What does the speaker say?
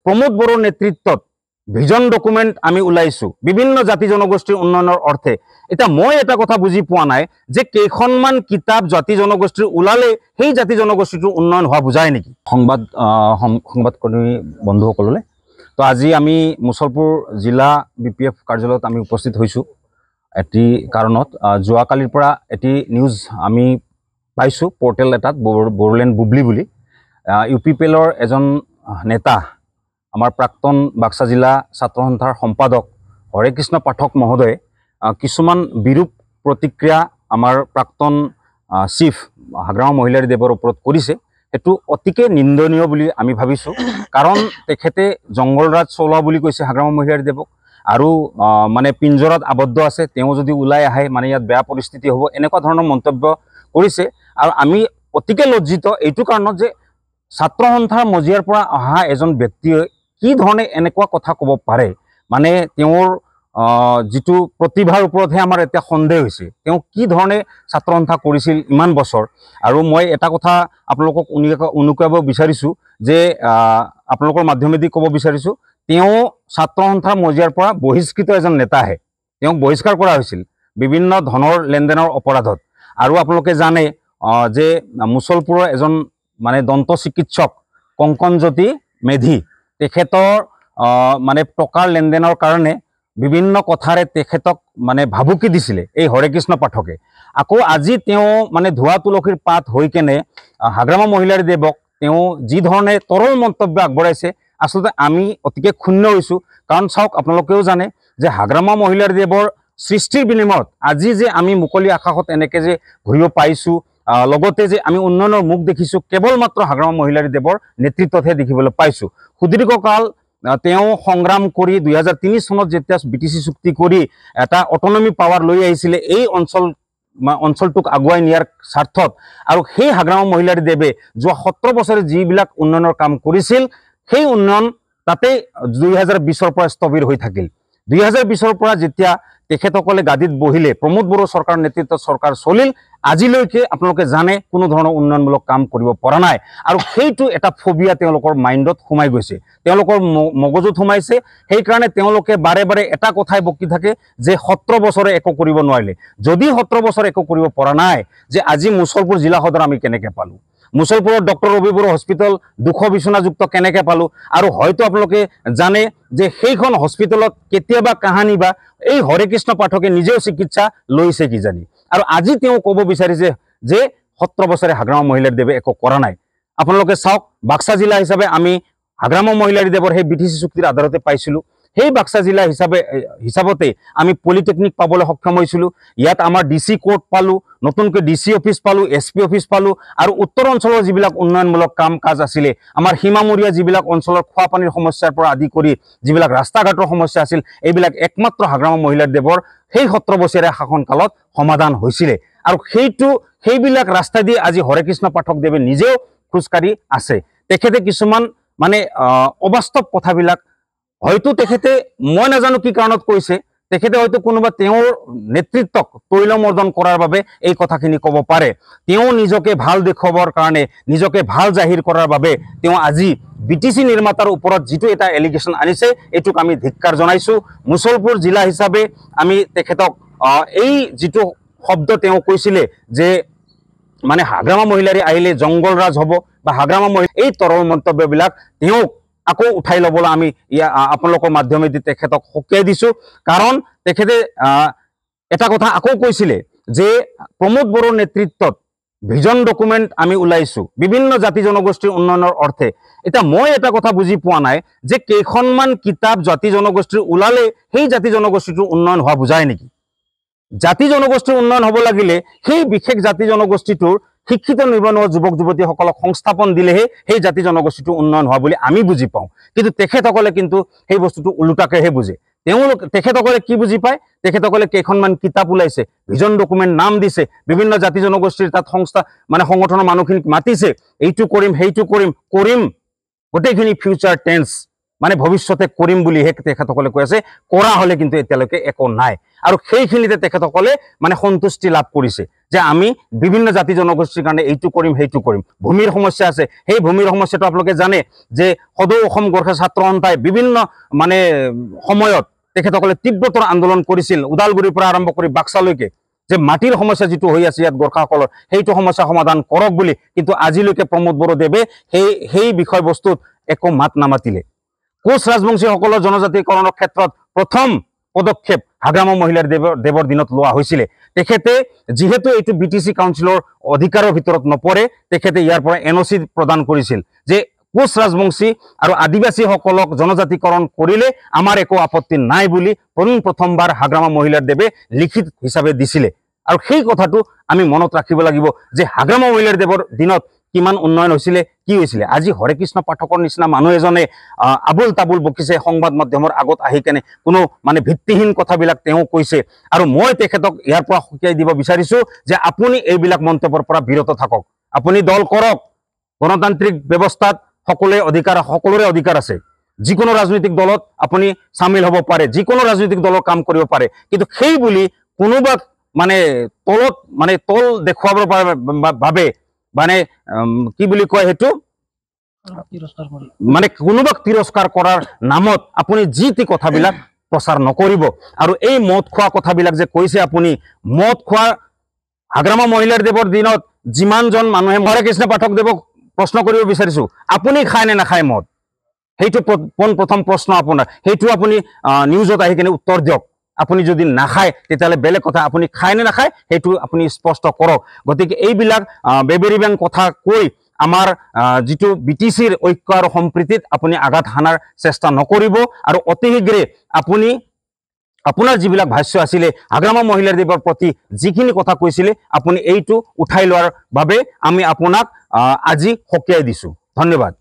প্ৰমোদ বড়োৰ নেতৃত্বত vision document আমি ওলাইছোঁ বিভিন্ন জাতি জনগোষ্ঠীৰ উন্নয়নৰ অৰ্থে। এতিয়া মই এটা কথা বুজি পোৱা নাই যে কেইখনমান কিতাপ জাতি জনগোষ্ঠীৰ ওলালে সেই জাতি জনগোষ্ঠীটোৰ উন্নয়ন হোৱা বুজায় নেকি? সংবাদকৰ্মী বন্ধুসকললৈ, তো আজি আমি মুছলপুৰ জিলা BPF কাৰ্যালয়ত আমি উপস্থিত হৈছোঁ এটি কাৰণত। যোৱাকালিৰ পৰা এটি নিউজ আমি পাইছোঁ পৰ্টেল এটাত, বড়োলেণ্ড বুবলি বুলি UPPL-ৰ এজন নেতা, আমাৰ প্ৰাক্তন বাক্সা জিলা ছাত্ৰ সন্থাৰ সম্পাদক হৰে কৃষ্ণ পাঠক মহোদয়ে কিছুমান বিৰূপ প্ৰতিক্ৰিয়া আমাৰ প্ৰাক্তন চিফ হাগ্ৰামা মহিলাৰী দেৱৰ ওপৰত কৰিছে। সেইটো অতিকে নিন্দনীয় বুলি আমি ভাবিছোঁ, কাৰণ তেখেতে জংগলৰাজ চলোৱা বুলি কৈছে হাগ্ৰামা মহিলাৰী দেৱক, আৰু মানে পিঞ্জৰাত আবদ্ধ আছে, তেওঁ যদি ওলাই আহে মানে ইয়াত বেয়া পৰিস্থিতি হ'ব, এনেকুৱা ধৰণৰ মন্তব্য কৰিছে। আৰু আমি অতিকে লজ্জিত এইটো কাৰণত যে ছাত্ৰ সন্থাৰ মজিয়াৰ পৰা অহা এজন ব্যক্তিয়ে কি ধৰণে এনেকুৱা কথা ক'ব পাৰে, মানে তেওঁৰ যিটো প্ৰতিভাৰ ওপৰতহে আমাৰ এতিয়া সন্দেহ হৈছে, তেওঁ কি ধৰণে ছাত্ৰ সন্থা কৰিছিল ইমান বছৰ। আৰু মই এটা কথা আপোনালোকক উনুকাব বিচাৰিছোঁ যে আপোনালোকৰ মাধ্যমেদি ক'ব বিচাৰিছোঁ, তেওঁ ছাত্ৰ সন্থাৰ মজিয়াৰ পৰা বহিষ্কৃত এজন নেতাহে, তেওঁক বহিষ্কাৰ কৰা হৈছিল বিভিন্ন ধনৰ লেনদেনৰ অপৰাধত। আৰু আপোনালোকে জানে যে মুছলপুৰৰ এজন মানে দন্ত চিকিৎসক কংকনজ্যোতি মেধি, তেখেতৰ মানে টকাৰ লেনদেনৰ কাৰণে বিভিন্ন কথাৰে তেখেতক মানে ভাবুকি দিছিলে এই হৰে কৃষ্ণ পাঠকে। আকৌ আজি তেওঁ মানে ধোৱা তুলসীৰ পাত হৈ কেনে হাগ্ৰামা মহিলাৰী দেৱক তেওঁ যি ধৰণে তৰল মন্তব্য আগবঢ়াইছে, আচলতে আমি অতিকে ক্ষুণ্ণ হৈছোঁ। কাৰণ চাওক, আপোনালোকেও জানে যে হাগ্ৰামা মহিলাৰী দেৱৰ সৃষ্টিৰ বিনিময়ত আজি যে আমি মুকলি আকাশত এনেকৈ যে ঘূৰিব পাইছোঁ, লগতে যে আমি উন্নয়নৰ মুখ দেখিছোঁ, কেৱল মাত্ৰ হাগ্ৰামা মহিলাৰী দেৱৰ নেতৃত্বতহে দেখিবলৈ পাইছোঁ। সুদীৰ্ঘকাল তেওঁ সংগ্ৰাম কৰি 2003 চনত যেতিয়া BTC চুক্তি কৰি এটা অটনমি পাৱাৰ লৈ আহিছিলে এই অঞ্চলটোক আগুৱাই নিয়াৰ স্বাৰ্থত, আৰু সেই হাগ্ৰামা মহিলাৰী দেৱে যোৱা 17 বছৰে যিবিলাক উন্নয়নৰ কাম কৰিছিল, সেই উন্নয়ন তাতেই 2020-ৰ পৰা স্থবিৰ হৈ থাকিল। 2020-ৰ পৰা যেতিয়া তেখেতসকলে গাদীত বহিলে, প্ৰমোদ বড়ো চৰকাৰৰ নেতৃত্বত চৰকাৰ চলিল, আজিলৈকে আপোনালোকে জানে কোনো ধৰণৰ উন্নয়নমূলক কাম কৰিব পৰা নাই। আৰু সেইটো এটা ফবিয়া তেওঁলোকৰ মাইণ্ডত সোমাই গৈছে, তেওঁলোকৰ মগজুত সোমাইছে। সেইকাৰণে তেওঁলোকে বাৰে বাৰে এটা কথাই বকি থাকে যে 17 বছৰে একো কৰিব নোৱাৰিলে। যদি 17 বছৰ একো কৰিব পৰা নাই, যে আজি মুছলপুৰ জিলা সদৰ আমি কেনেকৈ পালোঁ, মুছলপুৰৰ ডক্টৰ ৰবি বড়ো হস্পিটেল 200 বিচনাযুক্ত কেনেকৈ পালোঁ, আৰু হয়তো আপোনালোকে জানে যে সেইখন হস্পিটেলত কেতিয়াবা কাহানি বা এই হৰে কৃষ্ণ পাঠকে নিজেও চিকিৎসা লৈছে কিজানি। আৰু আজি তেওঁ ক'ব বিচাৰিছে যে 17 বছৰে হাগ্ৰামা মহিলাৰী দেৱে একো কৰা নাই। আপোনালোকে চাওক, বাক্সা জিলা হিচাপে আমি হাগ্ৰামা মহিলাৰী দেৱৰ সেই BTC চুক্তিৰ আধাৰতে পাইছিলোঁ। সেই বাক্সা জিলা হিচাপতে আমি পলিটেকনিক পাবলৈ সক্ষম হৈছিলোঁ। ইয়াত আমাৰ DC কোৰ্ট পালোঁ, নতুনকৈ DC অফিচ পালোঁ, SP অফিচ পালোঁ, আৰু উত্তৰ অঞ্চলৰ যিবিলাক উন্নয়নমূলক কাম কাজ আছিলে, আমাৰ সীমামূৰীয়া যিবিলাক অঞ্চলৰ খোৱা পানীৰ সমস্যাৰ পৰা আদি কৰি যিবিলাক ৰাস্তা ঘাটৰ সমস্যা আছিল, এইবিলাক একমাত্ৰ হাগ্ৰামা মহিলাৰী দেৱৰ সেই 17 বছৰীয়া শাসনকালত সমাধান হৈছিলে। আৰু সেইবিলাক ৰাস্তা দি আজি হৰে কৃষ্ণ পাঠক দেৱে নিজেও খোজকাঢ়ি আছে। তেখেতে কিছুমান মানে অবাস্তৱ কথাবিলাক হয়তো তেখেতে, মই নাজানো কি কাৰণত কৈছে, তেখেতে হয়তো কোনোবা তেওঁৰ নেতৃত্বক তৈলমৰ্দন কৰাৰ বাবে এই কথাখিনি ক'ব পাৰে। তেওঁ নিজকে ভাল দেখুৱাবৰ কাৰণে, নিজকে ভাল জাহিৰ কৰাৰ বাবে তেওঁ আজি BTC নিৰ্মাতাৰ ওপৰত যিটো এটা এলিগেশ্যন আনিছে, এইটোক আমি ধিক্কাৰ জনাইছোঁ। মুছলপুৰ জিলা হিচাপে আমি তেখেতক এই যিটো শব্দ তেওঁ কৈছিলে যে মানে হাগ্ৰামা মহিলাৰী আহিলে জংগলৰাজ হ'ব বা হাগ্ৰামা মহিলা, এই তৰল মন্তব্যবিলাক তেওঁক আকৌ উঠাই ল'বলৈ আমি আপোনালোকৰ মাধ্যমেদি তেখেতক সকীয়াই দিছোঁ। কাৰণ তেখেতে এটা কথা আকৌ কৈছিলে যে প্ৰমোদ বড়োৰ নেতৃত্বত ভিজন ডকুমেণ্ট আমি ওলাইছোঁ বিভিন্ন জাতি জনগোষ্ঠীৰ উন্নয়নৰ অৰ্থে। এতিয়া মই এটা কথা বুজি পোৱা নাই যে কেইখনমান কিতাপ জাতি জনগোষ্ঠীৰ ওলালে সেই জাতি জনগোষ্ঠীটোৰ উন্নয়ন হোৱা বুজায় নেকি? জাতি জনগোষ্ঠীৰ উন্নয়ন হ'ব লাগিলে সেই বিশেষ জাতি জনগোষ্ঠীটোৰ শিক্ষিত নিবনুৱা যুৱক যুৱতীসকলক সংস্থাপন দিলেহে সেই জাতি জনগোষ্ঠীটো উন্নয়ন হোৱা বুলি আমি বুজি পাওঁ। কিন্তু তেখেতসকলে কিন্তু সেই বস্তুটো ওলোটাকৈহে বুজে। তেখেতসকলে কি বুজি পায়? তেখেতসকলে কেইখনমান কিতাপ ওলাইছে, ভিজন ডকুমেণ্ট নাম দিছে, বিভিন্ন জাতি জনগোষ্ঠীৰ তাত সংগঠনৰ মানুহখিনিক মাতিছে, এইটো কৰিম সেইটো কৰিম, গোটেইখিনি ফিউচাৰ টেন্স। মানে ভৱিষ্যতে কৰিম বুলিহে তেখেতসকলে কৈ আছে, কৰা হ'লে কিন্তু এতিয়ালৈকে একো নাই। আৰু সেইখিনিতে তেখেতসকলে মানে সন্তুষ্টি লাভ কৰিছে যে আমি বিভিন্ন জাতি জনগোষ্ঠীৰ কাৰণে এইটো কৰিম সেইটো কৰিম। ভূমিৰ সমস্যা আছে, সেই ভূমিৰ সমস্যাটো আপোনালোকে জানে যে সদৌ অসম গোৰ্খা ছাত্ৰ সন্থাই বিভিন্ন মানে সময়ত তেখেতসকলে তীব্ৰতৰ আন্দোলন কৰিছিল, ওদালগুৰিৰ পৰা আৰম্ভ কৰি বাক্সালৈকে, যে মাটিৰ সমস্যা যিটো হৈ আছে ইয়াত গোৰ্খাসকলৰ সেইটো সমস্যা সমাধান কৰক বুলি। কিন্তু আজিলৈকে প্ৰমোদ বড়োদেৱে সেই বিষয়বস্তুত একো মাত নামাতিলে। কোচ ৰাজবংশীসকলৰ জনজাতিকৰণৰ ক্ষেত্ৰত প্ৰথম পদক্ষেপ হাগ্ৰামা মহিলাৰ দেৱৰ দিনত লোৱা হৈছিলে। তেখেতে যিহেতু এইটো BTC কাউন্সিলৰ অধিকাৰৰ ভিতৰত নপৰে, তেখেতে ইয়াৰ পৰা NOC প্ৰদান কৰিছিল যে কোচ ৰাজবংশী আৰু আদিবাসীসকলক জনজাতিকৰণ কৰিলে আমাৰ একো আপত্তি নাই বুলি প্ৰথমবাৰ হাগ্ৰামা মহিলাৰ দেৱে লিখিত হিচাপে দিছিলে। আৰু সেই কথাটো আমি মনত ৰাখিব লাগিব যে হাগ্ৰামা মহিলাৰ দেৱৰ দিনত কিমান উন্নয়ন হৈছিলে, কি হৈছিলে। আজি হৰে কৃষ্ণ পাঠকৰ নিচিনা মানুহ এজনে আবুল তাবুল বকিছে সংবাদ মাধ্যমৰ আগত আহি কেনে, কোনো মানে ভিত্তিহীন কথাবিলাক তেওঁ কৈছে। আৰু মই তেখেতক ইয়াৰ পৰা সকীয়াই দিব বিচাৰিছো যে আপুনি এইবিলাক মন্তব্যৰ পৰা বিৰত থাকক। আপুনি দল কৰক, গণতান্ত্ৰিক ব্যৱস্থাত সকলোৰে অধিকাৰ আছে। যিকোনো ৰাজনৈতিক দলত আপুনি চামিল হ'ব পাৰে, যিকোনো ৰাজনৈতিক দলৰ কাম কৰিব পাৰে, কিন্তু সেই বুলি কোনোবাক মানে তল দেখুৱাবৰ বাবে মানে কি বুলি কয় সেইটো, মানে কোনোবাক তিৰস্কাৰ কৰাৰ নামত আপুনি যি টি কথাবিলাক প্ৰচাৰ নকৰিব। আৰু এই মদ খোৱা কথাবিলাক যে কৈছে, আপুনি মদ খোৱা হাগ্ৰামা মহিলাৰ দেৱৰ দিনত যিমানজন মানুহে, হৰে কৃষ্ণ পাঠক দেৱক প্ৰশ্ন কৰিব বিচাৰিছো, আপুনি খায় নে নাখায় মদ? সেইটো প্ৰথম প্ৰশ্ন আপোনাৰ, সেইটো আপুনি নিউজত আহি কিনে উত্তৰ দিয়ক। আপুনি যদি নাখায় তেতিয়াহ'লে বেলেগ কথা, আপুনি খায় নে নাখায় সেইটো আপুনি স্পষ্ট কৰক। গতিকে এইবিলাক বেবেৰি বেং কথা কৈ আমাৰ যিটো BTCৰ ঐক্য আৰু সম্প্ৰীতিত আপুনি আঘাত হানাৰ চেষ্টা নকৰিব। আৰু অতি শীঘ্ৰে আপুনি আপোনাৰ যিবিলাক ভাষ্য আছিলে হাগ্ৰামা মহিলাৰ দেৱৰ প্ৰতি যিখিনি কথা কৈছিলে, আপুনি এইটো উঠাই লোৱাৰ বাবে আমি আপোনাক আজি সকীয়াই দিছোঁ। ধন্যবাদ।